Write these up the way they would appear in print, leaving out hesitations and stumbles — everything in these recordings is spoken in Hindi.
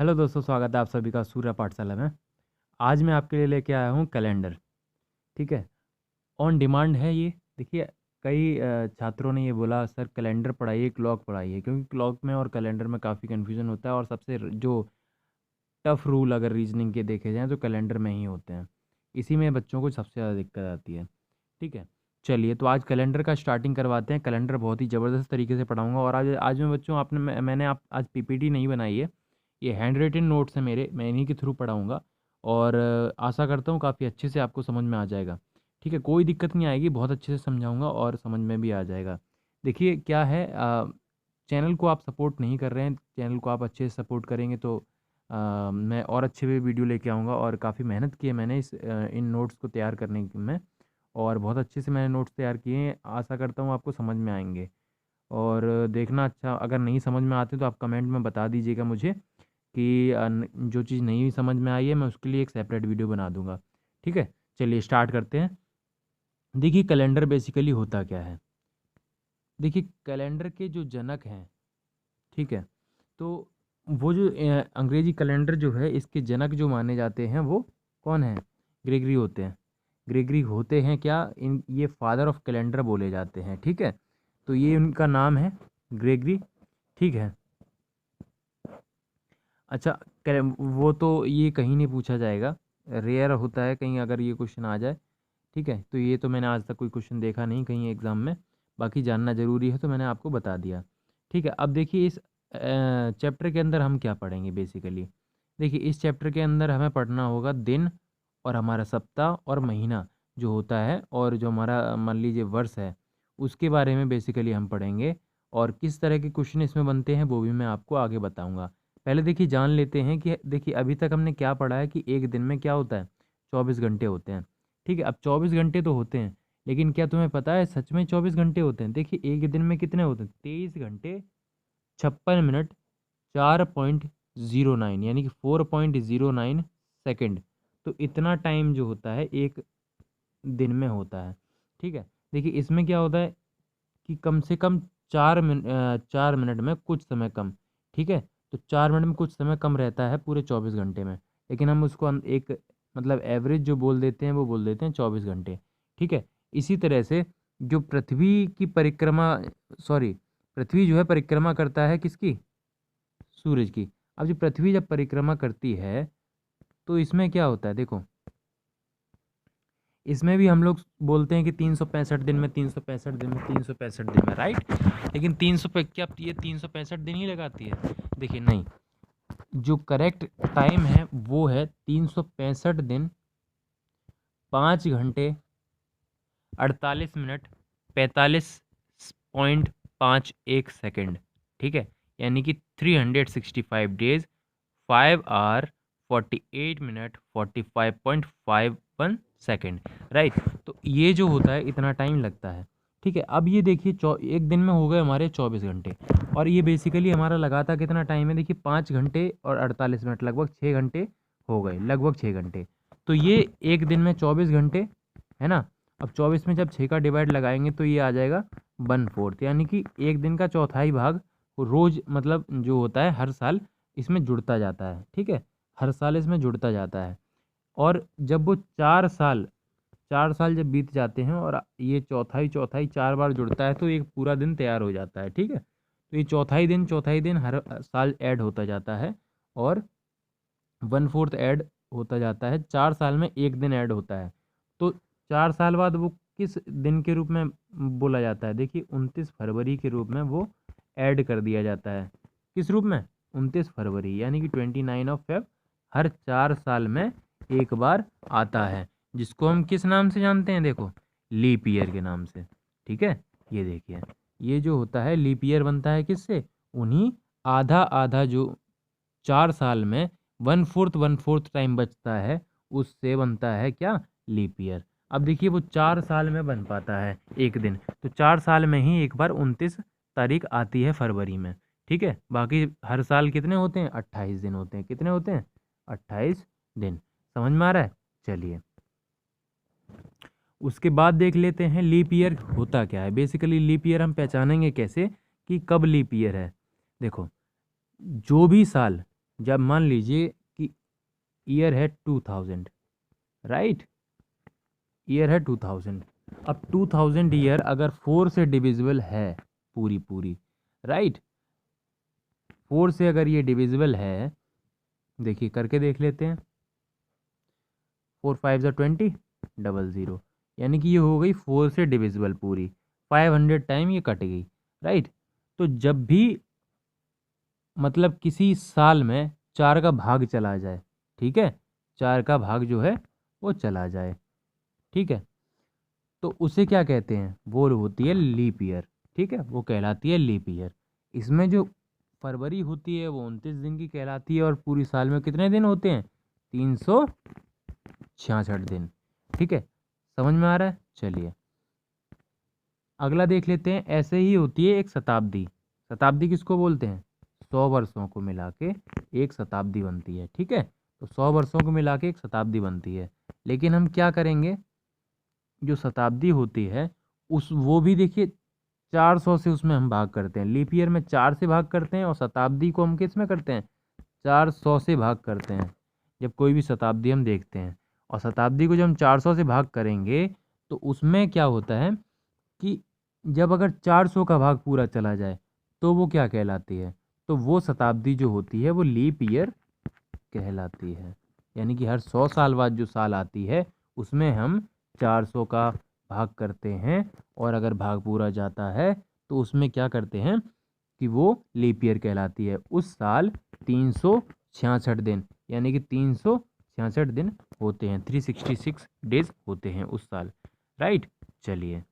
हेलो दोस्तों, स्वागत है आप सभी का सूर्य पाठशाला में। आज मैं आपके लिए लेके आया हूँ कैलेंडर। ठीक है, ऑन डिमांड है ये। देखिए, कई छात्रों ने ये बोला सर कैलेंडर पढ़ाइए, क्लॉक पढ़ाइए, क्योंकि क्लॉक में और कैलेंडर में काफ़ी कन्फ्यूजन होता है और सबसे जो टफ रूल अगर रीजनिंग के देखे जाएँ तो कैलेंडर में ही होते हैं। इसी में बच्चों को सबसे ज़्यादा दिक्कत आती है। ठीक है, चलिए तो आज कैलेंडर का स्टार्टिंग करवाते हैं। कैलेंडर बहुत ही ज़बरदस्त तरीके से पढ़ाऊँगा और आज आज मैं बच्चों मैंने आप आज पीपीटी नहीं बनाई है। ये हैंड रिटन नोट्स हैं मेरे, मैं इन्हीं के थ्रू पढ़ाऊँगा और आशा करता हूँ काफ़ी अच्छे से आपको समझ में आ जाएगा। ठीक है, कोई दिक्कत नहीं आएगी, बहुत अच्छे से समझाऊँगा और समझ में भी आ जाएगा। देखिए क्या है, चैनल को आप सपोर्ट नहीं कर रहे हैं, चैनल को आप अच्छे से सपोर्ट करेंगे तो मैं और अच्छे भी वीडियो लेके आऊँगा। और काफ़ी मेहनत की है मैंने इन नोट्स को तैयार करने में और बहुत अच्छे से मैंने नोट्स तैयार किए हैं। आशा करता हूँ आपको समझ में आएँगे और देखना। अच्छा, अगर नहीं समझ में आते तो आप कमेंट में बता दीजिएगा मुझे कि जो चीज़ नहीं समझ में आई है मैं उसके लिए एक सेपरेट वीडियो बना दूंगा। ठीक है, चलिए स्टार्ट करते हैं। देखिए कैलेंडर बेसिकली होता क्या है। देखिए कैलेंडर के जो जनक हैं, ठीक है, तो वो जो अंग्रेजी कैलेंडर जो है इसके जनक जो माने जाते हैं वो कौन है? ग्रेगरी होते हैं। ग्रेगरी होते हैं क्या, इन ये फादर ऑफ कैलेंडर बोले जाते हैं। ठीक है, तो ये उनका नाम है ग्रेगरी। ठीक है, अच्छा, वो तो ये कहीं नहीं पूछा जाएगा, रेयर होता है कहीं अगर ये क्वेश्चन आ जाए। ठीक है, तो ये तो मैंने आज तक कोई क्वेश्चन देखा नहीं कहीं एग्ज़ाम में, बाकी जानना ज़रूरी है तो मैंने आपको बता दिया। ठीक है, अब देखिए इस चैप्टर के अंदर हम क्या पढ़ेंगे बेसिकली। देखिए इस चैप्टर के अंदर हमें पढ़ना होगा दिन और हमारा सप्ताह और महीना जो होता है और जो हमारा मान लीजिए वर्ष है, उसके बारे में बेसिकली हम पढ़ेंगे। और किस तरह के क्वेश्चन इसमें बनते हैं वो भी मैं आपको आगे बताऊँगा। पहले देखिए जान लेते हैं कि देखिए अभी तक हमने क्या पढ़ा है कि एक दिन में क्या होता है, 24 घंटे होते हैं। ठीक है, अब 24 घंटे तो होते हैं, लेकिन क्या तुम्हें पता है सच में 24 घंटे होते हैं? देखिए एक दिन में कितने होते हैं, 23 घंटे 56 मिनट 4.09 यानी कि 4.09 सेकेंड। तो इतना टाइम जो होता है एक दिन में होता है। ठीक है, देखिए इसमें क्या होता है कि कम से कम 4 मिनट में कुछ समय कम। ठीक है, तो 4 मिनट में कुछ समय कम रहता है पूरे 24 घंटे में, लेकिन हम उसको एक मतलब एवरेज जो बोल देते हैं वो बोल देते हैं 24 घंटे। ठीक है, इसी तरह से जो पृथ्वी की परिक्रमा, सॉरी, पृथ्वी जो है परिक्रमा करता है किसकी, सूरज की। अब जो पृथ्वी जब परिक्रमा करती है तो इसमें क्या होता है, देखो इसमें भी हम लोग बोलते हैं कि 365 दिन में, 365 दिन में, 365 दिन में, राइट। लेकिन 300 पे क्या ये 365 दिन ही लगाती है? देखिए नहीं, जो करेक्ट टाइम है वो है 365 दिन 5 घंटे 48 मिनट 45.51 सेकेंड। ठीक है, यानी कि 365 days 5 hour 48 minute 45.51 second, right. तो ये जो होता है इतना टाइम लगता है। ठीक है, अब ये देखिए एक दिन में हो गए हमारे 24 घंटे और ये बेसिकली हमारा लगातार कितना टाइम है, देखिए 5 घंटे और 48 मिनट, लगभग 6 घंटे हो गए, लगभग 6 घंटे। तो ये एक दिन में 24 घंटे है ना। अब 24 में जब 6 का डिवाइड लगाएंगे तो ये आ जाएगा 1/4, यानी कि एक दिन का चौथाई भाग रोज मतलब जो होता है हर साल इसमें जुड़ता जाता है। ठीक है, हर साल इसमें जुड़ता जाता है। और जब वो 4 साल, 4 साल जब बीत जाते हैं और ये चौथाई चौथाई 4 बार जुड़ता है तो एक पूरा दिन तैयार हो जाता है। ठीक है, तो ये चौथाई दिन हर साल ऐड होता जाता है और 1/4 ऐड होता जाता है। 4 साल में एक दिन ऐड होता है, तो 4 साल बाद वो किस दिन के रूप में बोला जाता है, देखिए 29 फरवरी के रूप में वो ऐड कर दिया जाता है। किस रूप में? 29 फरवरी, यानी कि 29 ऑफ फेब हर 4 साल में एक बार आता है, जिसको हम किस नाम से जानते हैं, देखो लीप ईयर के नाम से। ठीक है, ये देखिए ये जो होता है लीप ईयर बनता है किससे, उन्हीं आधा आधा जो 4 साल में 1/4 टाइम बचता है उससे बनता है क्या, लीप ईयर। अब देखिए वो 4 साल में बन पाता है एक दिन, तो 4 साल में ही एक बार 29 तारीख आती है फरवरी में। ठीक है, बाकी हर साल कितने होते हैं, 28 दिन होते हैं। कितने होते हैं, 28 दिन। समझ में आ रहा है? चलिए उसके बाद देख लेते हैं लीप ईयर होता क्या है। बेसिकली लीप ईयर हम पहचानेंगे कैसे कि कब लीप ईयर है। देखो जो भी साल जब मान लीजिए कि ईयर है 2000, राइट, ईयर है 2000। अब 2000 ईयर अगर 4 से डिविजिबल है, पूरी पूरी, राइट, 4 से अगर ये डिविजिबल है, देखिए करके देख लेते हैं। 4 5 20, 00, यानी कि ये हो गई 4 से डिविजिबल पूरी, 500 टाइम ये कट गई, राइट। तो जब भी मतलब किसी साल में 4 का भाग चला जाए, ठीक है, 4 का भाग जो है वो चला जाए, ठीक है, तो उसे क्या कहते हैं, वो होती है लीप ईयर, ठीक है, वो कहलाती है लीप ईयर। इसमें जो फरवरी होती है वो 29 दिन की कहलाती है, और पूरी साल में कितने दिन होते हैं, 366 दिन, ठीक है, समझ में आ रहा है। चलिए अगला देख लेते हैं। ऐसे ही होती है एक शताब्दी। शताब्दी किसको बोलते हैं, 100 वर्षों को मिला के एक शताब्दी बनती है, ठीक है, तो 100 वर्षों को मिला के एक शताब्दी बनती है। लेकिन हम क्या करेंगे, जो शताब्दी होती है उस वो भी देखिए 400 से उसमें हम भाग करते हैं, लीप ईयर में 4 से भाग करते हैं, और शताब्दी को हम किस में करते हैं, 400 से भाग करते हैं जब कोई भी शताब्दी हम देखते हैं। और शताब्दी को जब हम 400 से भाग करेंगे तो उसमें क्या होता है कि जब अगर 400 का भाग पूरा चला जाए तो वो क्या कहलाती है, तो वो शताब्दी जो होती है वो लीप ईयर कहलाती है। यानी कि हर 100 साल बाद जो साल आती है उसमें हम 400 का भाग करते हैं, और अगर भाग पूरा जाता है तो उसमें क्या करते हैं कि वो लीप ईयर कहलाती है। उस साल 366 दिन, यानी कि 366 दिन होते हैं, 366 डेज होते हैं उस साल, राइट। चलिए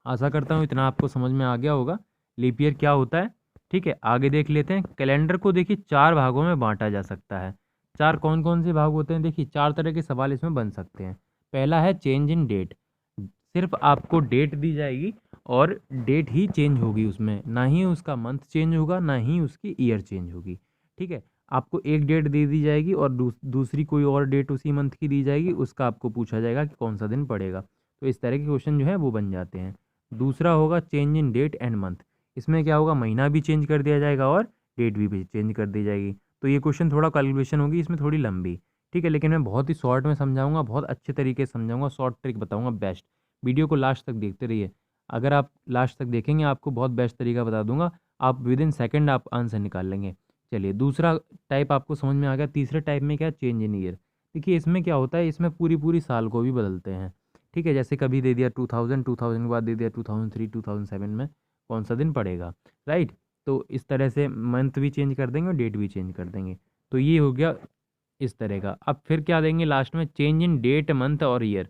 आशा करता हूँ इतना आपको समझ में आ गया होगा लीप ईयर क्या होता है, ठीक है। आगे देख लेते हैं। कैलेंडर को देखिए 4 भागों में बांटा जा सकता है। 4 कौन कौन से भाग होते हैं, देखिए 4 तरह के सवाल इसमें बन सकते हैं। पहला है चेंज इन डेट, सिर्फ आपको डेट दी जाएगी और डेट ही चेंज होगी उसमें, ना ही उसका मंथ चेंज होगा ना ही उसकी ईयर चेंज होगी, ठीक है। आपको एक डेट दे दी जाएगी और दूसरी कोई और डेट उसी मंथ की दी जाएगी, उसका आपको पूछा जाएगा कि कौन सा दिन पड़ेगा। तो इस तरह के क्वेश्चन जो है वो बन जाते हैं। दूसरा होगा change in date and month, इसमें क्या होगा, महीना भी चेंज कर दिया जाएगा और डेट भी चेंज कर दी जाएगी। तो ये क्वेश्चन थोड़ा कैलकुलेशन होगी इसमें थोड़ी लंबी, ठीक है, लेकिन मैं बहुत ही शॉर्ट में समझाऊंगा, बहुत अच्छे तरीके से समझाऊंगा, शॉर्ट ट्रिक बताऊंगा बेस्ट। वीडियो को लास्ट तक देखते रहिए, अगर आप लास्ट तक देखेंगे आपको बहुत बेस्ट तरीका बता दूंगा, आप विद इन सेकेंड आप आंसर निकाल लेंगे। चलिए दूसरा टाइप आपको समझ में आ गया। तीसरे टाइप में क्या, चेंज इन ईयर। देखिए इसमें क्या होता है, इसमें पूरी पूरी साल को भी बदलते हैं, ठीक है, जैसे कभी दे दिया 2000, 2000 के बाद दे दिया 2003, 2007 में कौन सा दिन पड़ेगा, राइट। तो इस तरह से मंथ भी चेंज कर देंगे और डेट भी चेंज कर देंगे। तो ये हो गया इस तरह का। अब फिर क्या देंगे लास्ट में, चेंज इन डेट मंथ और ईयर।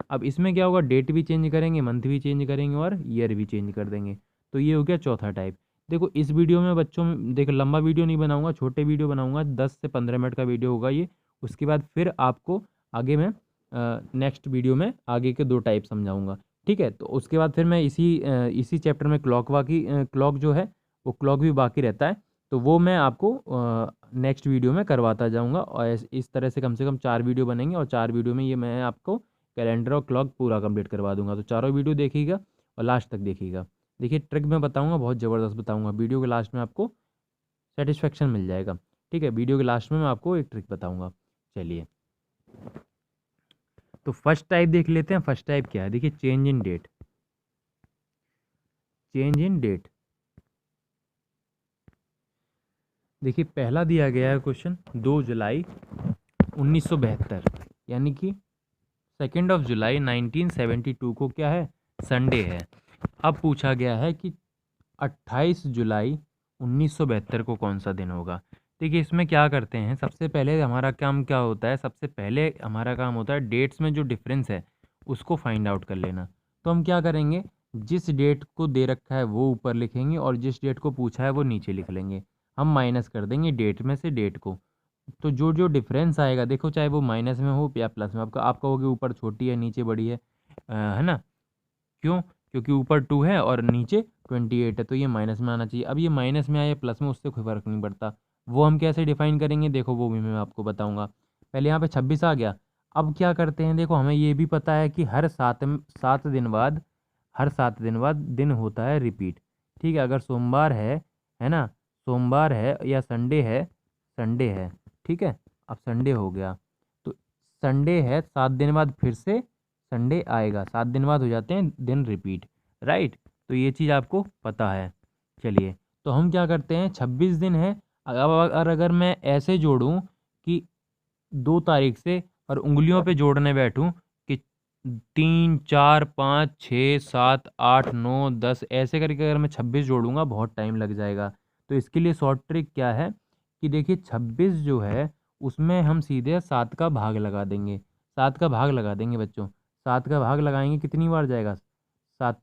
अब इसमें क्या होगा, डेट भी चेंज करेंगे, मंथ भी चेंज करेंगे और ईयर भी चेंज कर देंगे। तो ये हो गया चौथा टाइप। देखो इस वीडियो में बच्चों में देखो लंबा वीडियो नहीं बनाऊंगा, छोटे वीडियो बनाऊंगा, 10 से 15 मिनट का वीडियो होगा ये। उसके बाद फिर आपको आगे मैं नेक्स्ट वीडियो में आगे के 2 टाइप समझाऊंगा, ठीक है। तो उसके बाद फिर मैं इसी चैप्टर में क्लॉक जो है वो क्लॉक भी बाकी रहता है, तो वो मैं आपको नेक्स्ट वीडियो में करवाता जाऊंगा। और इस तरह से कम 4 वीडियो बनेंगे, और 4 वीडियो में ये मैं आपको कैलेंडर और क्लॉक पूरा कंप्लीट करवा दूंगा। तो चारों वीडियो देखिएगा और लास्ट तक देखिएगा। देखिए ट्रिक मैं बताऊंगा, बहुत ज़बरदस्त बताऊंगा, वीडियो के लास्ट में आपको सेटिस्फेक्शन मिल जाएगा, ठीक है। वीडियो के लास्ट में मैं आपको एक ट्रिक बताऊंगा। चलिए तो फर्स्ट टाइप देख लेते हैं। फर्स्ट टाइप क्या है, देखिए change in date. Change in date, देखिए पहला दिया गया है क्वेश्चन 2 जुलाई 1972, यानी कि 2 जुलाई 1972 को क्या है, संडे है। अब पूछा गया है कि 28 जुलाई 1972 को कौन सा दिन होगा। देखिए इसमें क्या करते हैं, सबसे पहले हमारा काम क्या होता है, सबसे पहले हमारा काम होता है डेट्स में जो डिफरेंस है उसको फाइंड आउट कर लेना। तो हम क्या करेंगे, जिस डेट को दे रखा है वो ऊपर लिखेंगे और जिस डेट को पूछा है वो नीचे लिख लेंगे। हम माइनस कर देंगे डेट में से डेट को। तो जो जो डिफरेंस आएगा, देखो चाहे वो माइनस में हो या प्लस में, आपका होगी ऊपर छोटी है नीचे बड़ी है ना, क्यों, क्योंकि ऊपर 2 है और नीचे 28 है, तो ये माइनस में आना चाहिए। अब ये माइनस में आए प्लस में, उससे कोई फ़र्क नहीं पड़ता। वो हम कैसे डिफाइन करेंगे, देखो वो भी मैं आपको बताऊंगा। पहले यहाँ पे 26 आ गया। अब क्या करते हैं, देखो हमें ये भी पता है कि हर 7 दिन बाद, हर 7 दिन बाद दिन होता है रिपीट, ठीक है। अगर सोमवार है ना, सोमवार है या संडे है, संडे है, ठीक है। अब संडे हो गया तो संडे है, 7 दिन बाद फिर से संडे आएगा, 7 दिन बाद हो जाते हैं दिन रिपीट, राइट। तो ये चीज़ आपको पता है। चलिए, तो हम क्या करते हैं, 26 दिन है। अब अगर मैं ऐसे जोड़ूं कि 2 तारीख से और उंगलियों पे जोड़ने बैठूं कि 3, 4, 5, 6, 7, 8, 9, 10 ऐसे करके अगर मैं 26 जोड़ूंगा बहुत टाइम लग जाएगा। तो इसके लिए शॉर्ट ट्रिक क्या है कि देखिए 26 जो है उसमें हम सीधे 7 का भाग लगा देंगे, 7 का भाग लगा देंगे बच्चों। 7 का भाग लगाएंगे कितनी बार जाएगा, 7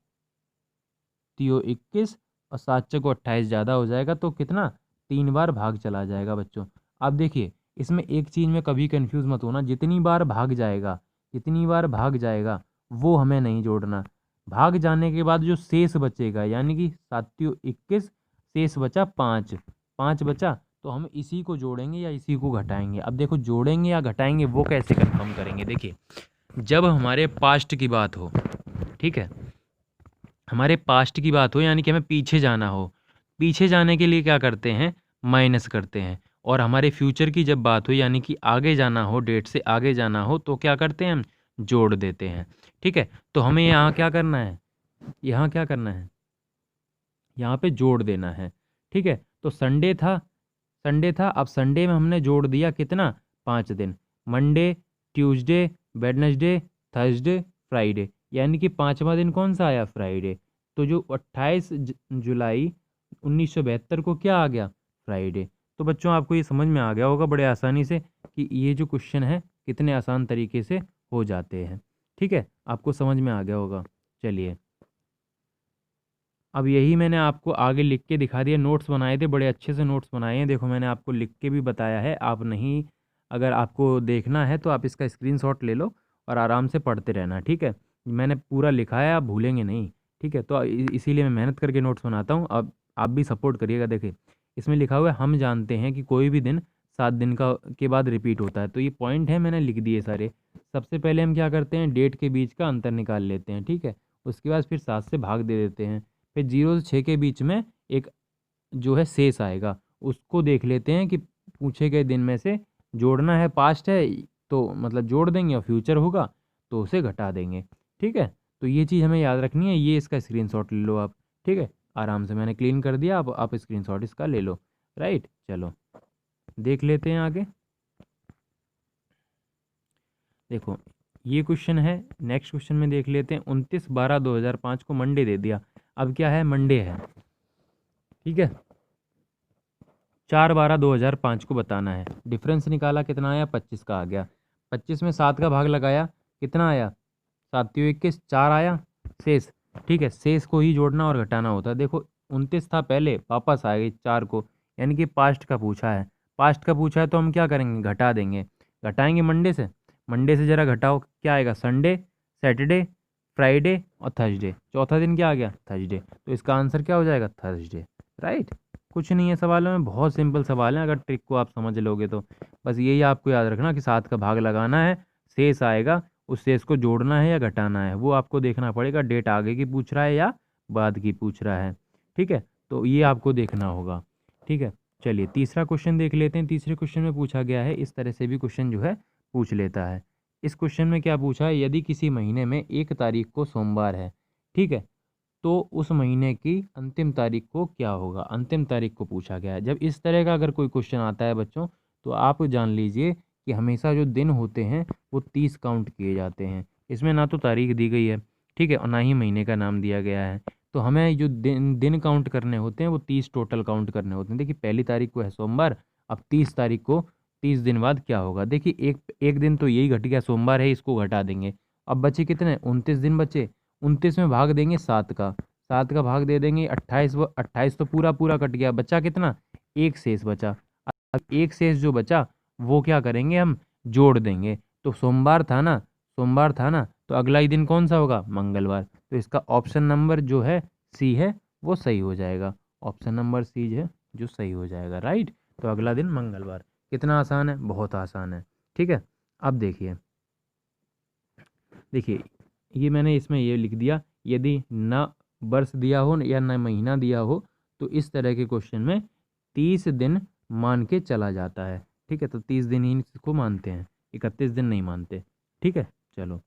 × 21 और 7 × 28 ज़्यादा हो जाएगा तो कितना, 3 बार भाग चला जाएगा बच्चों। अब देखिए इसमें एक चीज़ में कभी कंफ्यूज मत होना, जितनी बार भाग जाएगा, जितनी बार भाग जाएगा वो हमें नहीं जोड़ना। भाग जाने के बाद जो शेष बचेगा यानी कि 7 × 21 शेष बचा 5, 5 बचा तो हम इसी को जोड़ेंगे या इसी को घटाएंगे। अब देखो जोड़ेंगे या घटाएंगे वो कैसे कंफर्म करेंगे, देखिए जब हमारे पास्ट की बात हो, ठीक है, हमारे पास्ट की बात हो यानी कि हमें पीछे जाना हो, पीछे जाने के लिए क्या करते हैं, माइनस करते हैं। और हमारे फ्यूचर की जब बात हो यानी कि आगे जाना हो, डेट से आगे जाना हो तो क्या करते हैं हम, जोड़ देते हैं, ठीक है। तो हमें यहाँ क्या करना है, यहाँ क्या करना है, यहाँ पे जोड़ देना है, ठीक है। तो संडे था, संडे था, अब संडे में हमने जोड़ दिया कितना, 5 दिन, Monday, Tuesday, Wednesday, Thursday, Friday, यानी कि 5वां दिन कौन सा आया, फ्राइडे। तो जो 28 जुलाई 1972 को क्या आ गया, फ्राइडे। तो बच्चों आपको ये समझ में आ गया होगा बड़े आसानी से कि ये जो क्वेश्चन है कितने आसान तरीके से हो जाते हैं, ठीक है, आपको समझ में आ गया होगा। चलिए, अब यही मैंने आपको आगे लिख के दिखा दिया, नोट्स बनाए थे, बड़े अच्छे से नोट्स बनाए हैं, देखो मैंने आपको लिख के भी बताया है। आप नहीं, अगर आपको देखना है तो आप इसका स्क्रीनशॉट ले लो और आराम से पढ़ते रहना, ठीक है। मैंने पूरा लिखा है, आप भूलेंगे नहीं, ठीक है। तो इसीलिए मैं मेहनत करके नोट्स बनाता हूँ। अब आप भी सपोर्ट करिएगा। देखिए इसमें लिखा हुआ है, हम जानते हैं कि कोई भी दिन 7 दिन का के बाद रिपीट होता है। तो ये पॉइंट है, मैंने लिख दिए सारे। सबसे पहले हम क्या करते हैं, डेट के बीच का अंतर निकाल लेते हैं, ठीक है। उसके बाद फिर 7 से भाग दे देते हैं, फिर 0 से 6 के बीच में एक जो है शेष आएगा, उसको देख लेते हैं कि पूछे गए दिन में से जोड़ना है, पास्ट है तो मतलब जोड़ देंगे और फ्यूचर होगा तो उसे घटा देंगे, ठीक है। तो ये चीज़ हमें याद रखनी है, ये इसका स्क्रीनशॉट ले लो आप, ठीक है। आराम से मैंने क्लीन कर दिया, आप स्क्रीनशॉट इसका ले लो, राइट। चलो देख लेते हैं आगे। देखो ये क्वेश्चन है, नेक्स्ट क्वेश्चन में देख लेते हैं। 29/12/2005 को मंडे दे दिया। अब क्या है, मंडे है, ठीक है। 4/12/2005 को बताना है। डिफरेंस निकाला, कितना आया, 25 का आ गया। 25 में 7 का भाग लगाया, कितना आया, 7×21 4 आया शेष, ठीक है। शेष को ही जोड़ना और घटाना होता है। देखो 29 था पहले, वापस आ गई 4 को, यानी कि पास्ट का पूछा है। पास्ट का पूछा है तो हम क्या करेंगे, घटा देंगे। घटाएंगे मंडे से, मंडे से ज़रा घटाओ, क्या आएगा, संडे, सैटरडे, फ्राइडे और थर्सडे। चौथा दिन क्या आ गया, थर्सडे। तो इसका आंसर क्या हो जाएगा, थर्सडे, राइट। कुछ नहीं है सवालों में, बहुत सिंपल सवाल है, अगर ट्रिक को आप समझ लोगे तो। बस यही आपको याद रखना कि 7 का भाग लगाना है, शेष आएगा, उस शेष को जोड़ना है या घटाना है वो आपको देखना पड़ेगा। डेट आगे की पूछ रहा है या बाद की पूछ रहा है, ठीक है। तो ये आपको देखना होगा, ठीक है। चलिए तीसरा क्वेश्चन देख लेते हैं। तीसरे क्वेश्चन में पूछा गया है, इस तरह से भी क्वेश्चन जो है पूछ लेता है। इस क्वेश्चन में क्या पूछा है, यदि किसी महीने में 1 तारीख को सोमवार है, ठीक है, तो उस महीने की अंतिम तारीख को क्या होगा, अंतिम तारीख को पूछा गया है। जब इस तरह का अगर कोई क्वेश्चन आता है बच्चों, तो आप जान लीजिए कि हमेशा जो दिन होते हैं वो 30 काउंट किए जाते हैं। इसमें ना तो तारीख दी गई है, ठीक है, और ना ही महीने का नाम दिया गया है। तो हमें जो दिन दिन काउंट करने होते हैं वो 30 टोटल काउंट करने होते हैं। देखिए पहली तारीख को है सोमवार, अब 30 तारीख को 30 दिन बाद क्या होगा। देखिए एक एक दिन तो यही घट गया, सोमवार है, इसको घटा देंगे। अब बचे कितने, 29 दिन बचे। 29 में भाग देंगे 7 का, 7 का भाग दे देंगे 28, वो 28 तो पूरा पूरा कट गया, बचा कितना, एक शेष बचा। अब एक शेष जो बचा वो क्या करेंगे, हम जोड़ देंगे। तो सोमवार था ना, सोमवार था ना, तो अगला ही दिन कौन सा होगा, मंगलवार। तो इसका ऑप्शन नंबर जो है सी है वो सही हो जाएगा। ऑप्शन नंबर सी है जो सही हो जाएगा, राइट। तो अगला दिन मंगलवार। कितना आसान है, बहुत आसान है, ठीक है। अब देखिए, देखिए ये मैंने इसमें ये लिख दिया, यदि न वर्ष दिया हो या न महीना दिया हो तो इस तरह के क्वेश्चन में 30 दिन मान के चला जाता है। ठीक है, तो 30 दिन ही इसको मानते हैं, 31 दिन नहीं मानते। ठीक है, चलो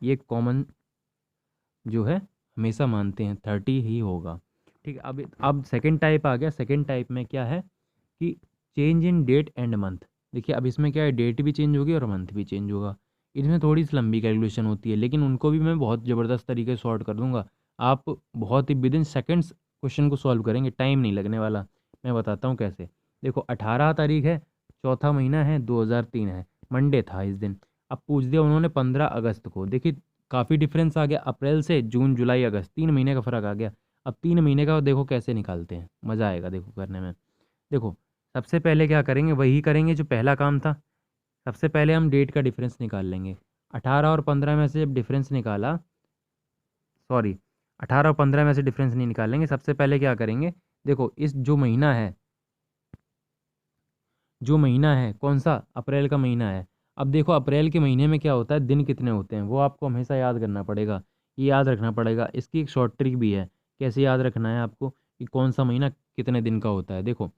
ये कॉमन जो है हमेशा मानते हैं 30 ही होगा। ठीक है, अब सेकंड टाइप आ गया। सेकंड टाइप में क्या है कि change in date and month. देखिए अब इसमें क्या है, डेट भी चेंज होगी और मंथ भी चेंज होगा। इसमें थोड़ी सी लंबी कैलकुलेशन होती है, लेकिन उनको भी मैं बहुत ज़बरदस्त तरीके से सॉर्ट कर दूंगा। आप बहुत ही विद इन सेकेंड्स क्वेश्चन को सॉल्व करेंगे, टाइम नहीं लगने वाला। मैं बताता हूँ कैसे। देखो 18 तारीख है, चौथा महीना है, 2003 है, मंडे था इस दिन। अब पूछ दिया उन्होंने 15 अगस्त को। देखिए काफ़ी डिफरेंस आ गया, अप्रैल से जून जुलाई अगस्त 3 महीने का फ़र्क आ गया। अब 3 महीने का देखो कैसे निकालते हैं, मज़ा आएगा देखो करने में। देखो सबसे पहले क्या करेंगे, वही करेंगे जो पहला काम था। सबसे पहले हम डेट का डिफरेंस निकाल लेंगे। 18 और 15 में से जब डिफरेंस निकाला, सॉरी 18 और 15 में से डिफरेंस नहीं निकालेंगे। सबसे पहले क्या करेंगे, देखो इस जो महीना है, जो महीना है कौन सा, अप्रैल का महीना है। अब देखो अप्रैल के महीने में क्या होता है, दिन कितने होते हैं वो आपको हमेशा याद करना पड़ेगा। ये याद रखना पड़ेगा, इसकी एक शॉर्ट ट्रिक भी है। कैसे याद रखना है आपको कि कौन सा महीना कितने दिन का होता है। देखो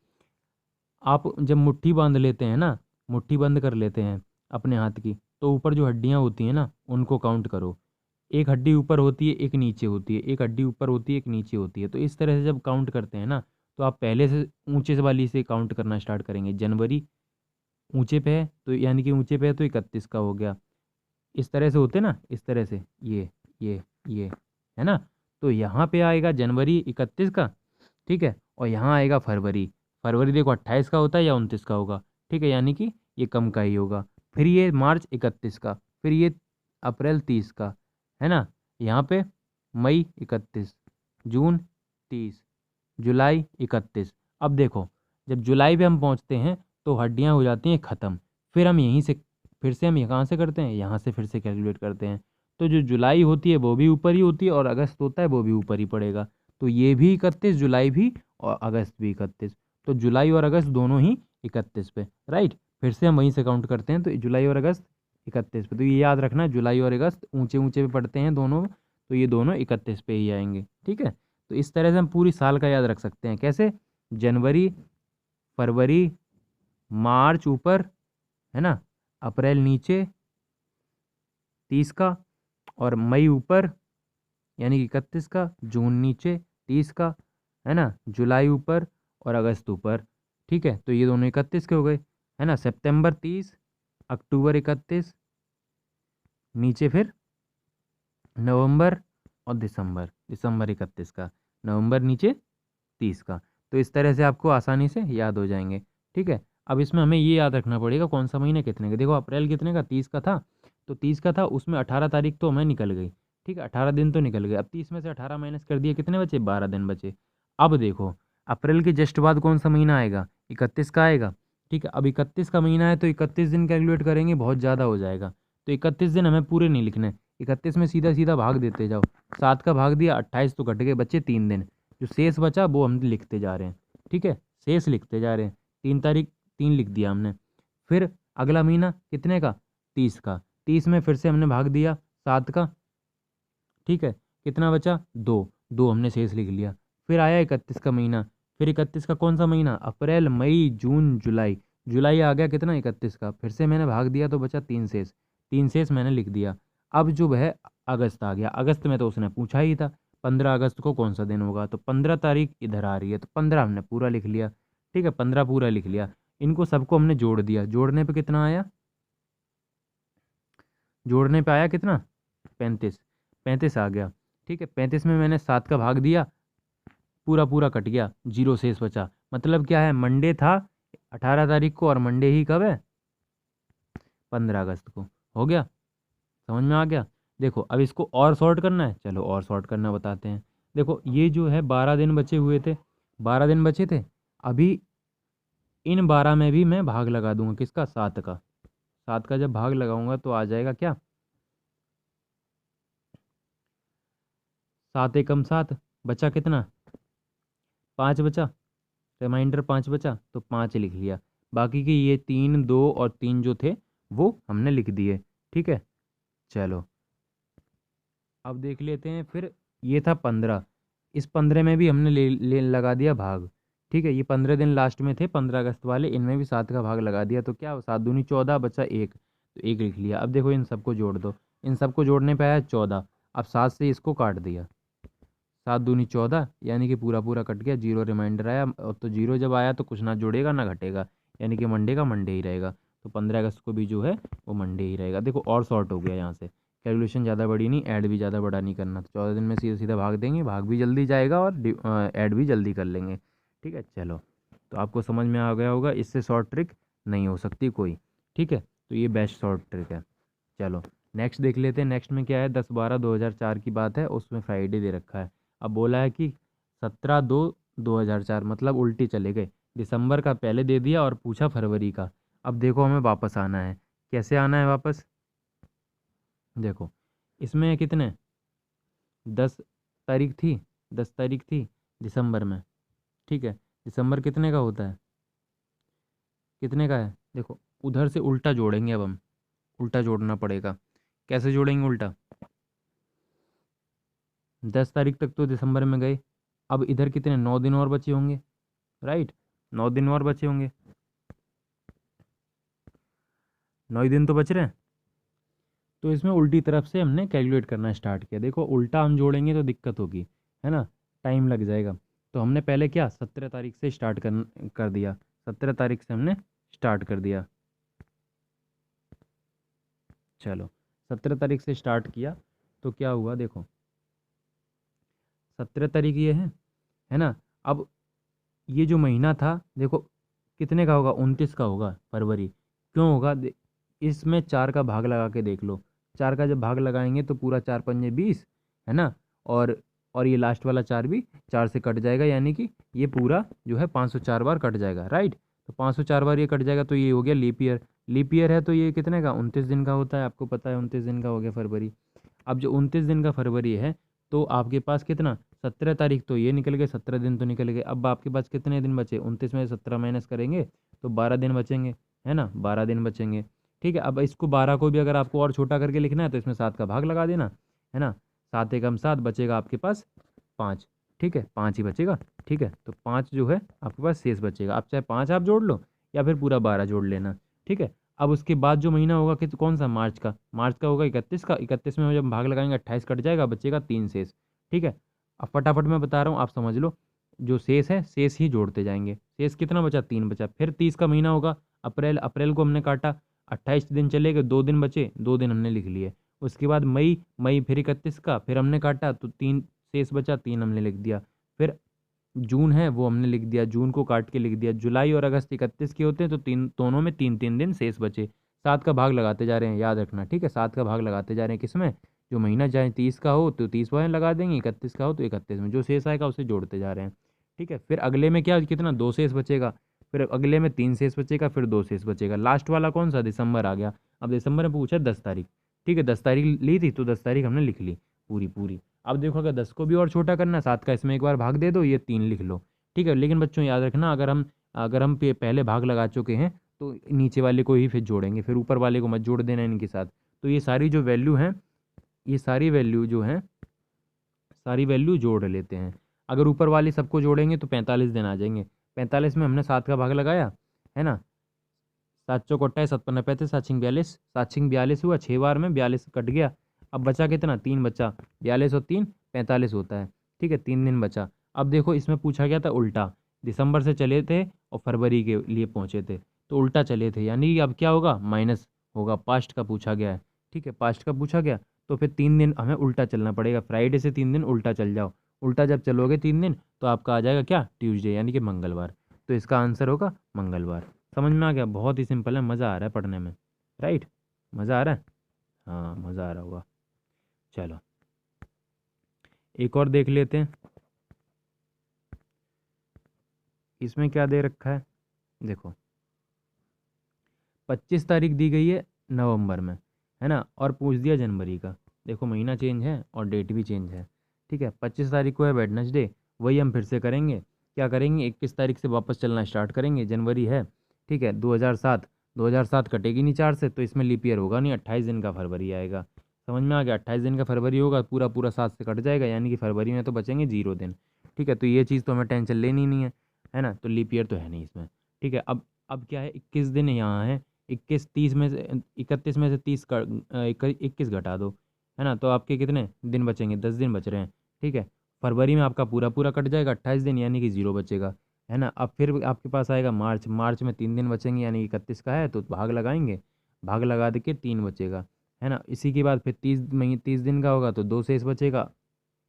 आप जब मुट्ठी बांध लेते हैं ना, मुट्ठी बंद कर लेते हैं अपने हाथ की, तो ऊपर जो हड्डियाँ होती हैं ना उनको काउंट करो। एक हड्डी ऊपर होती है, एक नीचे होती है, एक हड्डी ऊपर होती है, एक नीचे होती है। तो इस तरह से जब काउंट करते हैं ना, तो आप पहले से ऊंचे से वाली से काउंट करना स्टार्ट करेंगे। जनवरी ऊंचे पे है तो यानी कि ऊंचे पे है तो 31 का हो गया। इस तरह से होते ना, इस तरह से ये ये है ना। तो यहाँ पे आएगा जनवरी 31 का। ठीक है, और यहाँ आएगा फरवरी। फरवरी देखो 28 का होता है या 29 का होगा। ठीक है, यानी कि ये कम का ही होगा। फिर ये मार्च 31 का, फिर ये अप्रैल 30 का, है ना। यहाँ पे मई 31, जून 30, जुलाई 31। अब देखो जब जुलाई पे हम पहुँचते हैं तो हड्डियाँ हो जाती हैं ख़त्म। फिर हम यहीं से, फिर से हम कहाँ से करते हैं, यहाँ से फिर से कैलकुलेट करते हैं। तो जो जुलाई होती है वो भी ऊपर ही होती है, और अगस्त होता है वो भी ऊपर ही पड़ेगा। तो ये भी 31, जुलाई भी और अगस्त भी 31। तो जुलाई और अगस्त दोनों ही 31 पे, राइट। फिर से हम वहीं से काउंट करते हैं, तो जुलाई और अगस्त 31 पे। तो ये याद रखना, जुलाई और अगस्त ऊंचे ऊंचे पे पड़ते हैं दोनों, तो ये दोनों 31 पे ही आएंगे। ठीक है, तो इस तरह से हम पूरी साल का याद रख सकते हैं। कैसे, जनवरी, फरवरी, मार्च ऊपर, है ना, अप्रैल नीचे 30 का, और मई ऊपर यानी कि 31 का, जून नीचे 30 का, है ना, जुलाई ऊपर और अगस्त ऊपर। ठीक है, तो ये दोनों 31 के हो गए, है ना। सितंबर 30, अक्टूबर 31, नीचे फिर नवंबर और दिसंबर, दिसंबर 31 का, नवंबर नीचे 30 का। तो इस तरह से आपको आसानी से याद हो जाएंगे। ठीक है, अब इसमें हमें ये याद रखना पड़ेगा कौन सा महीना कितने का। देखो अप्रैल कितने का, 30 का था। तो 30 का था, उसमें 18 तारीख तो हमें निकल गई। ठीक है, 18 दिन तो निकल गए। अब 30 में से 18 माइनस कर दिए, कितने बचे, 12 दिन बचे। अब देखो अप्रैल के जस्ट बाद कौन सा महीना आएगा, 31 का आएगा। ठीक है, अब 31 का महीना है तो 31 दिन कैलकुलेट करेंगे, बहुत ज़्यादा हो जाएगा। तो 31 दिन हमें पूरे नहीं लिखने, 31 में सीधा सीधा भाग देते जाओ। 7 का भाग दिया, 28 तो कट गए, बच्चे 3 दिन। जो शेष बचा वो हम लिखते जा रहे हैं। ठीक है, शेष लिखते जा रहे हैं। 3 तारीख, 3 लिख दिया हमने। फिर अगला महीना कितने का, 30 का। 30 में फिर से हमने भाग दिया 7 का। ठीक है, कितना बचा, 2, 2 हमने शेष लिख लिया। फिर आया 31 का महीना। फिर 31 का कौन सा महीना, अप्रैल, मई, जून, जुलाई। जुलाई आ गया कितना, 31 का। फिर से मैंने भाग दिया तो बचा 3 शेष, 3 शेष मैंने लिख दिया। अब जो है अगस्त आ गया। अगस्त में तो उसने पूछा ही था 15 अगस्त को कौन सा दिन होगा, तो 15 तारीख इधर आ रही है, तो 15 हमने पूरा लिख लिया। ठीक है, 15 पूरा लिख लिया। इनको सबको हमने जोड़ दिया। जोड़ने पे कितना आया, जोड़ने पे आया कितना, 35, 35 आ गया। ठीक है, 35 में मैंने 7 का भाग दिया, पूरा पूरा कट गया, जीरो शेष बचा। मतलब क्या है, मंडे था 18 तारीख को, और मंडे ही कब है, 15 अगस्त को। हो गया, समझ में आ गया। देखो अब इसको और सॉर्ट करना है, चलो और सॉर्ट करना बताते हैं। देखो ये जो है 12 दिन बचे हुए थे, 12 दिन बचे थे। अभी इन 12 में भी मैं भाग लगा दूंगा, किसका, 7 का। 7 का जब भाग लगाऊंगा तो आ जाएगा क्या, 7 एकम 7, बचा कितना, 5 बचा। रिमाइंडर 5 बचा, तो 5 लिख लिया। बाकी के ये 3, 2 और 3 जो थे वो हमने लिख दिए। ठीक है, चलो अब देख लेते हैं। फिर ये था 15, इस 15 में भी हमने ले लगा दिया भाग। ठीक है, ये 15 दिन लास्ट में थे 15 अगस्त वाले, इनमें भी 7 का भाग लगा दिया तो क्या 7 दूनी 14 बचा 1, तो 1 लिख लिया। अब देखो इन सबको जोड़ दो, इन सबको जोड़ने पे आया 14। अब 7 से इसको काट दिया, 7 दूनी 14 यानी कि पूरा पूरा कट गया, जीरो रिमाइंडर आया। और तो जीरो जब आया तो कुछ ना जुड़ेगा ना घटेगा, यानी कि मंडे का मंडे ही रहेगा। तो 15 अगस्त को भी जो है वो मंडे ही रहेगा। देखो और शॉर्ट हो गया यहाँ से, कैलकुलेशन ज़्यादा बड़ी नहीं, ऐड भी ज़्यादा बड़ा नहीं करना। तो 14 दिन में सीधा सीधा भाग देंगे, भाग भी जल्दी जाएगा और ऐड भी जल्दी कर लेंगे। ठीक है, चलो तो आपको समझ में आ गया होगा, इससे शॉर्ट ट्रिक नहीं हो सकती कोई। ठीक है, तो ये बेस्ट शॉर्ट ट्रिक है। चलो नेक्स्ट देख लेते हैं। नेक्स्ट में क्या है, 10/12/2004 की बात है, उसमें फ्राइडे दे रखा है। अब बोला है कि 17/2/2004, मतलब उल्टी चले गए। दिसंबर का पहले दे दिया और पूछा फरवरी का। अब देखो हमें वापस आना है, कैसे आना है वापस। देखो इसमें कितने 10 तारीख थी, 10 तारीख थी दिसंबर में। ठीक है, दिसंबर कितने का होता है, कितने का है, देखो उधर से उल्टा जोड़ेंगे। अब हम उल्टा जोड़ना पड़ेगा, कैसे जोड़ेंगे उल्टा। 10 तारीख तक तो दिसंबर में गए, अब इधर कितने 9 दिन और बचे होंगे, राइट, 9 दिन और बचे होंगे, 9 ही दिन तो बच रहे हैं। तो इसमें उल्टी तरफ से हमने कैलकुलेट करना स्टार्ट किया। देखो उल्टा हम जोड़ेंगे तो दिक्कत होगी, है ना, टाइम लग जाएगा। तो हमने पहले क्या 17 तारीख से स्टार्ट कर दिया, 17 तारीख से हमने स्टार्ट कर दिया। चलो 17 तारीख से स्टार्ट किया तो क्या हुआ, देखो 17 तारीख ये है ना। अब ये जो महीना था देखो कितने का होगा, 29 का होगा, फरवरी। क्यों होगा, इसमें 4 का भाग लगा के देख लो। 4 का जब भाग लगाएंगे तो पूरा 4 पंजे 20, है ना। और और ये लास्ट वाला 4 भी 4 से कट जाएगा, यानी कि ये पूरा जो है 504 बार कट जाएगा, राइट। तो 504 बार ये कट जाएगा, तो ये हो गया लीप ईयर। लीप ईयर है तो ये कितने का 29 दिन का होता है, आपको पता है 29 दिन का हो गया फरवरी। अब जो 29 दिन का फरवरी है तो आपके पास कितना 17 तारीख तो ये निकल गए, 17 दिन तो निकल गए। अब आपके पास कितने दिन बचे, 29 में 17 माइनस करेंगे तो 12 दिन बचेंगे, है ना, 12 दिन बचेंगे। ठीक है, अब इसको 12 को भी अगर आपको और छोटा करके लिखना है तो इसमें 7 का भाग लगा देना, है ना। 7 एकम 7 बचेगा आपके पास 5। ठीक है, 5 ही बचेगा। ठीक है, तो 5 जो है आपके पास शेष बचेगा। आप चाहे 5 आप जोड़ लो या फिर पूरा 12 जोड़ लेना। ठीक है, अब उसके बाद जो महीना होगा कि कौन सा, मार्च का होगा 31 का। 31 में जब भाग लगाएंगे 28 कट जाएगा, बचेगा 3 शेष। ठीक है, अब फटाफट मैं बता रहा हूँ, आप समझ लो। जो शेष है शेष ही जोड़ते जाएंगे। शेष कितना बचा, 3 बचा। फिर 30 का महीना होगा, अप्रैल। अप्रैल को हमने काटा, 28 दिन चले गए, 2 दिन बचे, 2 दिन हमने लिख लिए। उसके बाद मई फिर 31 का, फिर हमने काटा तो 3 शेष बचा, 3 हमने लिख दिया। फिर जून है वो हमने लिख दिया, जून को काट के लिख दिया। जुलाई और अगस्त 31 के होते हैं तो तीन दोनों में 3 3 दिन शेष बचे। 7 का भाग लगाते जा रहे हैं, याद रखना। ठीक है, 7 का भाग लगाते जा रहे हैं किसमें, जो महीना चाहे 30 का हो तो 30 में लगा देंगे, 31 का हो तो 31 में, जो शेष आएगा उसे जोड़ते जा रहे हैं। ठीक है, फिर अगले में क्या कितना 2 शेष बचेगा, फिर अगले में 3 शेष बचेगा, फिर 2 शेष बचेगा। लास्ट वाला कौन सा, दिसंबर आ गया। अब दिसंबर में पूछा 10 तारीख। ठीक है, 10 तारीख ली थी तो 10 तारीख हमने लिख ली पूरी पूरी। अब देखो अगर 10 को भी और छोटा करना है, 7 का इसमें एक बार भाग दे दो, ये 3 लिख लो। ठीक है, लेकिन बच्चों याद रखना, अगर हम पहले भाग लगा चुके हैं तो नीचे वाले को ही फिर जोड़ेंगे, फिर ऊपर वाले को मत जोड़ देना इनके साथ। तो ये सारी जो वैल्यू हैं, ये सारी वैल्यू जो हैं, सारी वैल्यू जोड़ लेते हैं। अगर ऊपर वाली सबको जोड़ेंगे तो 45 दिन आ जाएंगे। 45 में हमने 7 का भाग लगाया, है ना। 7 चौक 28, 7 पंजे 35, 7 छिंग 42, 7 छिंग 42 हुआ, 6 बार में 42 कट गया। अब बचा कितना, 3 बचा। 42 और 3 45 होता है। ठीक है, 3 दिन बचा। अब देखो इसमें पूछा गया था उल्टा, दिसंबर से चले थे और फरवरी के लिए पहुंचे थे, तो उल्टा चले थे, यानी कि अब क्या होगा, माइनस होगा। पास्ट का पूछा गया है। ठीक है, पास्ट का पूछा गया तो फिर 3 दिन हमें उल्टा चलना पड़ेगा। फ्राइडे से 3 दिन उल्टा चल जाओ। उल्टा जब चलोगे 3 दिन तो आपका आ जाएगा क्या, ट्यूसडे, यानी कि मंगलवार। तो इसका आंसर होगा मंगलवार। समझ में आ गया, बहुत ही सिंपल है, मज़ा आ रहा है पढ़ने में, राइट, मज़ा आ रहा है, हाँ मज़ा आ रहा होगा। चलो एक और देख लेते हैं, इसमें क्या दे रखा है। देखो 25 तारीख दी गई है नवंबर में, है ना, और पूछ दिया जनवरी का। देखो महीना चेंज है और डेट भी चेंज है। ठीक है, 25 तारीख को है वेडनेसडे, वही हम फिर से करेंगे। क्या करेंगे, 21 तारीख से वापस चलना स्टार्ट करेंगे, जनवरी है। ठीक है, 2007, 2007 कटेगी नहीं 4 से, तो इसमें लीप ईयर होगा नहीं, 28 दिन का फरवरी आएगा। समझ में आ गया, 28 दिन का फरवरी होगा, पूरा पूरा 7 से कट जाएगा, यानी कि फरवरी में तो बचेंगे 0 दिन। ठीक है, तो ये चीज़ तो हमें टेंशन लेनी नहीं है। है ना, तो लीप ईयर तो है नहीं इसमें। ठीक है, अब क्या है, 21 दिन यहाँ है, 21 30 में से 31 में से 30 का 21 घटा दो, है ना, तो आपके कितने दिन बचेंगे, 10 दिन बच रहे हैं। ठीक है, फरवरी में आपका पूरा पूरा कट जाएगा 28 दिन, यानी कि जीरो बचेगा, है ना। अब फिर आपके पास आएगा मार्च, मार्च में 3 दिन बचेंगे, यानी 31 का है तो भाग लगाएंगे, भाग लगा दे के 3 बचेगा, है ना। इसी के बाद फिर 30 दिन का होगा तो 2 शेष बचेगा,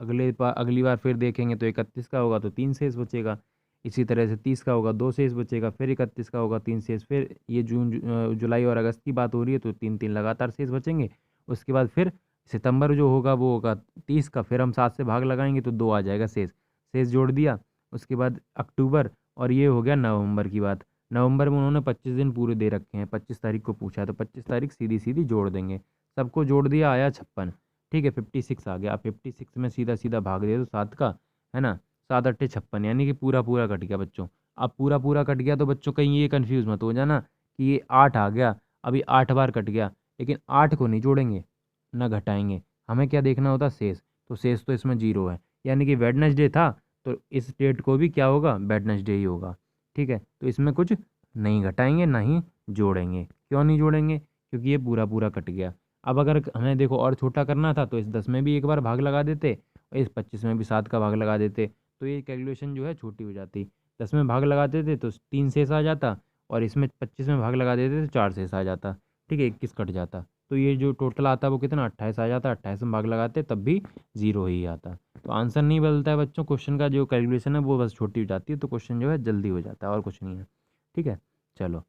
अगली बार फिर देखेंगे तो 31 का होगा तो 3 शेष बचेगा। इसी तरह से 30 का होगा 2 शेष बचेगा, फिर 31 का होगा 3 शेष, फिर ये जुलाई और अगस्त की बात हो रही है तो 3 3 लगातार शेष बचेंगे। उसके बाद फिर सितंबर जो होगा वो होगा 30 का, फिर हम 7 से भाग लगाएंगे तो 2 आ जाएगा शेष, शेष जोड़ दिया। उसके बाद अक्टूबर, और ये हो गया नवंबर की बात। नवंबर में उन्होंने 25 दिन पूरे दे रखे हैं, 25 तारीख को पूछा है तो 25 तारीख सीधी सीधी जोड़ देंगे, सबको जोड़ दिया, आया 56। ठीक है, 56 आ गया। अब 56 में सीधा सीधा भाग दे तो 7 का, है ना, 7 अट्ठे 56, यानी कि पूरा पूरा कट गया बच्चों। अब पूरा पूरा कट गया तो बच्चों कहीं ये कन्फ्यूज़ मत हो जाना कि ये 8 आ गया, अभी 8 बार कट गया, लेकिन 8 को नहीं जोड़ेंगे ना घटाएंगे, हमें क्या देखना होता शेष, तो शेष तो इसमें जीरो है, यानी कि वेडनेसडे था तो इस डेट को भी क्या होगा, वेडनेसडे ही होगा। ठीक है, तो इसमें कुछ नहीं घटाएंगे ना ही जोड़ेंगे। क्यों नहीं जोड़ेंगे, क्योंकि ये पूरा पूरा कट गया। अब अगर हमें देखो और छोटा करना था तो इस 10 में भी एक बार भाग लगा देते और इस 25 में भी 7 का भाग लगा देते, तो ये कैलकुलेशन जो है छोटी हो जाती। 10 में भाग लगा देते तो 3 शेष आ जाता, और इसमें 25 में भाग लगा देते तो 4 शेष आ जाता। ठीक है, 21 कट जाता, तो ये जो टोटल आता वो कितना 28 आ जाता, 28 में भाग लगाते तब भी जीरो ही आता। तो आंसर नहीं बदलता है बच्चों, क्वेश्चन का जो कैलकुलेशन है वो बस छोटी हो जाती है, तो क्वेश्चन जो है जल्दी हो जाता है, और कुछ नहीं है। ठीक है, चलो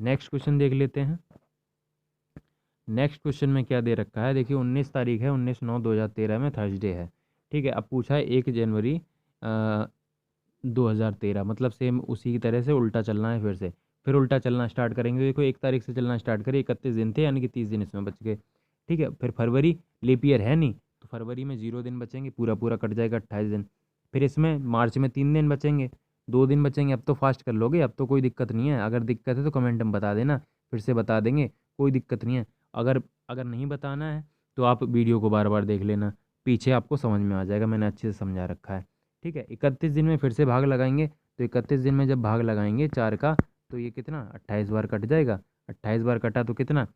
नेक्स्ट क्वेश्चन देख लेते हैं। नेक्स्ट क्वेश्चन में क्या दे रखा है, देखिए 19 तारीख है, 19/9/2013 में थर्सडे है। ठीक है, अब पूछा है 1 जनवरी 2013, मतलब सेम उसी की तरह से उल्टा चलना है, फिर उल्टा चलना स्टार्ट करेंगे। देखो 1 तारीख से चलना स्टार्ट करें, 31 दिन थे यानी कि 30 दिन इसमें बच गए। ठीक है, फिर फरवरी लीप ईयर है नहीं, तो फरवरी में 0 दिन बचेंगे, पूरा पूरा कट जाएगा 28 दिन। फिर इसमें मार्च में 3 दिन बचेंगे, 2 दिन बचेंगे। अब तो फास्ट कर लोगे, अब तो कोई दिक्कत नहीं है, अगर दिक्कत है तो कमेंट में बता देना, फिर से बता देंगे, कोई दिक्कत नहीं है। अगर अगर नहीं बताना है तो आप वीडियो को बार बार देख लेना, पीछे आपको समझ में आ जाएगा, मैंने अच्छे से समझा रखा है। ठीक है, 31 दिन में फिर से भाग लगाएंगे, तो 31 दिन में जब भाग लगाएंगे 4 का, तो ये कितना 28 बार कट जाएगा, 28 बार कटा तो कितना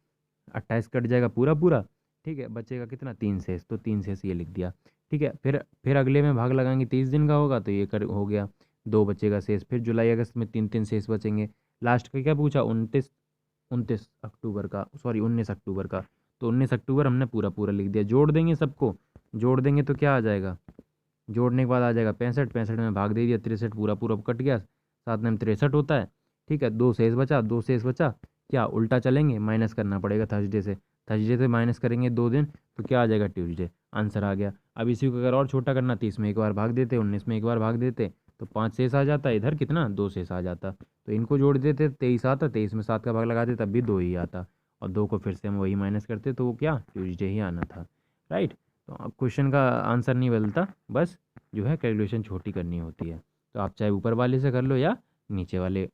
28 कट जाएगा पूरा पूरा। ठीक है, बचेगा कितना 3 शेष, तो 3 शेष ये लिख दिया। ठीक है, फिर अगले में भाग लगाएंगे 30 दिन का होगा तो ये कर हो गया, 2 बचेगा शेष। फिर जुलाई अगस्त में 3 3 शेष बचेंगे। लास्ट का क्या पूछा, 29 अक्टूबर का, सॉरी 19 अक्टूबर का, तो 19 अक्टूबर हमने पूरा पूरा लिख दिया। जोड़ देंगे सबको, जोड़ देंगे तो क्या आ जाएगा, जोड़ने के बाद आ जाएगा 65, 65 में भाग दे दिया, 63 पूरा पूरा कट गया, 7 में 63 होता है। ठीक है, 2 शेष बचा, 2 शेष बचा, क्या उल्टा चलेंगे, माइनस करना पड़ेगा थर्सडे से माइनस करेंगे 2 दिन, तो क्या आ जाएगा ट्यूसडे, आंसर आ गया। अब इसी को अगर और छोटा करना, 30 में एक बार भाग देते, 19 में एक बार भाग देते, तो 5 शेष आ जाता, इधर कितना 2 शेष आ जाता, तो इनको जोड़ देते 23 आता, 23 में 7 का भाग लगाते तब भी 2 ही आता, और 2 को फिर से हम वही माइनस करते तो वो क्या ट्यूसडे ही आना था। राइट, तो अब क्वेश्चन का आंसर नहीं बदलता, बस जो है कैलकुलेशन छोटी करनी होती है। तो आप चाहे ऊपर वाले से कर लो या नीचे वाले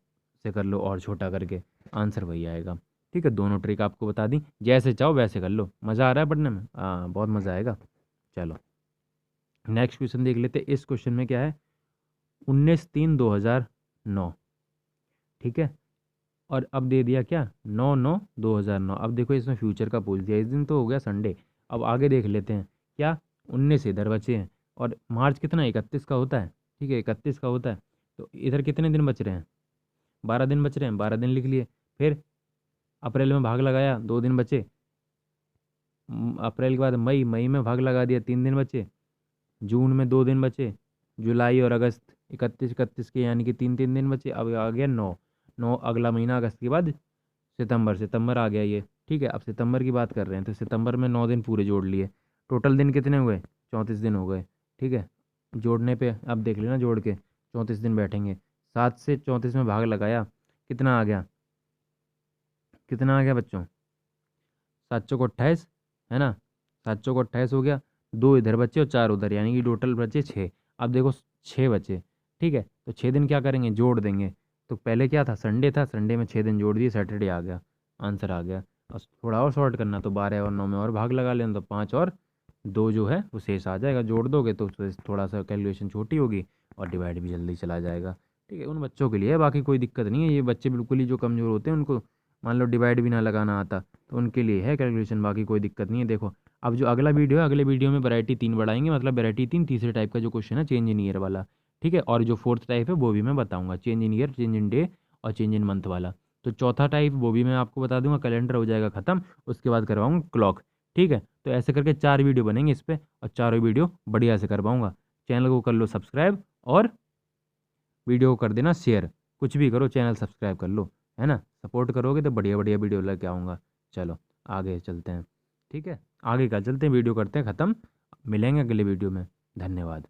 से कर लो, और छोटा करके आंसर वही आएगा। ठीक है, दोनों ट्रिक आपको बता दी, जैसे चाहो वैसे कर लो। मज़ा आ रहा है पढ़ने में, हाँ बहुत मज़ा आएगा। चलो नेक्स्ट क्वेश्चन देख लेते। इस क्वेश्चन में क्या है, 19/3/2009। ठीक है, और अब दे दिया क्या 9/9/2009। अब देखो इसमें फ्यूचर का पूछ दिया, इस दिन तो हो गया संडे। अब आगे देख लेते हैं, क्या 19 इधर बचे हैं, और मार्च कितना 31 का होता है। ठीक है, 31 का होता है, तो इधर कितने दिन बच रहे हैं, 12 दिन बच रहे हैं, 12 दिन लिख लिए। फिर अप्रैल में भाग लगाया, 2 दिन बचे। अप्रैल के बाद मई, मई में भाग लगा दिया, 3 दिन बचे। जून में 2 दिन बचे। जुलाई और अगस्त 31 31 के, यानी कि 3 3 दिन बचे। अब आ गया 9 9 अगला महीना, अगस्त के बाद सितंबर, सितंबर आ गया ये। ठीक है, अब सितंबर की बात कर रहे हैं, तो सितंबर में 9 दिन पूरे जोड़ लिए, टोटल दिन कितने हुए 34 दिन हो गए। ठीक है, जोड़ने पे अब देख लेना, जोड़ के 34 दिन बैठेंगे। 7 से 34 में भाग लगाया, कितना आ गया, कितना आ गया बच्चों, 7 चौक 28, है ना, 7 चौक 28 हो गया। 2 इधर बचे और 4 उधर, यानी कि टोटल बचे 6। अब देखो 6 बचे। ठीक है, तो 6 दिन क्या करेंगे, जोड़ देंगे। तो पहले क्या था, संडे था, संडे में 6 दिन जोड़ दिए, सैटरडे आ गया, आंसर आ गया। और थोड़ा और शॉर्ट करना तो 12 और 9 में और भाग लगा लेना, तो 5 और 2 जो है वो शेष आ जाएगा। जोड़ दोगे तो थोड़ा सा कैलकुलेशन छोटी होगी और डिवाइड भी जल्दी चला जाएगा। ठीक है, उन बच्चों के लिए है, बाकी कोई दिक्कत नहीं है। ये बच्चे बिल्कुल ही जो कमज़ोर होते हैं, उनको मान लो डिवाइड भी ना लगाना आता, तो उनके लिए है कैलकुलेशन, बाकी कोई दिक्कत नहीं है। देखो अब जो अगला वीडियो है, अगले वीडियो में वैरायटी 3 बढ़ाएंगे, मतलब वैरायटी 3 तीसरे टाइप का जो क्वेश्चन है चेंज इन ईयर वाला। ठीक है, और जो फोर्थ टाइप है वो भी मैं बताऊंगा, change in year, change in day और चेंज इन मंथ वाला। तो चौथा टाइप वो भी मैं आपको बता दूंगा, कैलेंडर हो जाएगा ख़त्म, उसके बाद करवाऊंगा क्लॉक। ठीक है, तो ऐसे करके 4 वीडियो बनेंगे इस पर, और चारों वीडियो बढ़िया से करवाऊंगा। चैनल को कर लो सब्सक्राइब, और वीडियो को कर देना शेयर, कुछ भी करो, चैनल सब्सक्राइब कर लो, है ना। सपोर्ट करोगे तो बढ़िया बढ़िया वीडियो लेके आऊँगा। चलो आगे चलते हैं। ठीक है, आगे का चलते हैं, वीडियो करते हैं ख़त्म, मिलेंगे अगले वीडियो में। धन्यवाद।